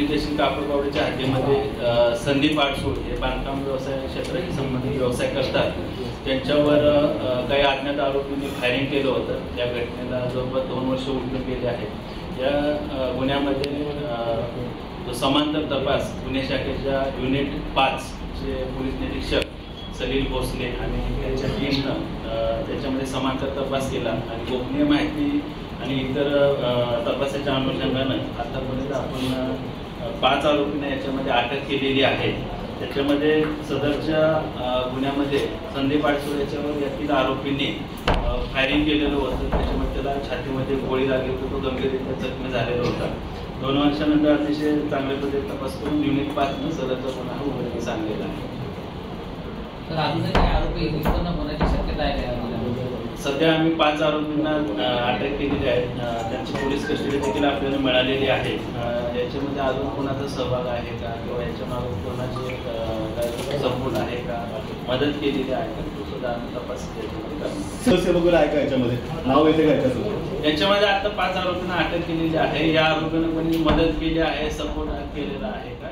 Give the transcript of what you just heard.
Police station कापडपावडीच्या हद्दीमध्ये Sandeep Adsul हे बांधकाम व्यवसाय क्षेत्राशी संबंधित व्यवसाय करतात. त्यांच्यावर काही अज्ञात आरोपींनी फायरिंग केलं होतं. या घटनेला जवळपास 2 वर्ष उलटून गेले आहेत. या गुन्ह्यामध्ये समांतर तपास गुन्हे शाखेच्या युनिट 5 चे पोलीस निरीक्षक सलील भोसले आणि त्यांच्या टीमनं त्याच्यामध्ये समांतर तपास केला आणि गोपनीय माहिती आणि इतर तपासाच्या अनुषंगानं आतापर्यंत आपण 5 आरोपींना याच्यामध्ये अटक केलेली आहे. त्याच्यामध्ये सदरच्या गुन्ह्यामध्ये संदीप आडसूळ याच्यावर यातील आरोपींनी फायरिंग केलेलं होतं. त्याच्यामध्ये त्याला छातीमध्ये गोळी लागली होती. तो गंभीररित्या जखमी झालेला होता. 2 वर्षानंतर अतिशय चांगल्या पद्धतीने तपास करून युनिट 5नं सदरचा गुन्हा उघडकीस आणलेला आहे. तर अजूनही काही आरोपी निष्पन्न होण्याची शक्यता आहे? सध्या आम्ही 5 आरोपींना अटक केलेली आहे. त्यांची पोलीस कस्टडी देखील आपल्याला मिळालेली आहे. याच्यामध्ये अजून कोणाचा सहभाग आहे का किंवा याच्यामागे कोणाची सपोर्ट आहे का, मदत केलेली आहे का, तो सुद्धा आम्ही तपास सदस्य वगैरे आहे का याच्यामध्ये? नाव येते का याच्यासोबत? याच्यामध्ये आता 5 आरोपींना अटक केलेली आहे. या आरोपींना कोणी मदत केली आहे, सपोर्ट केलेला आहे का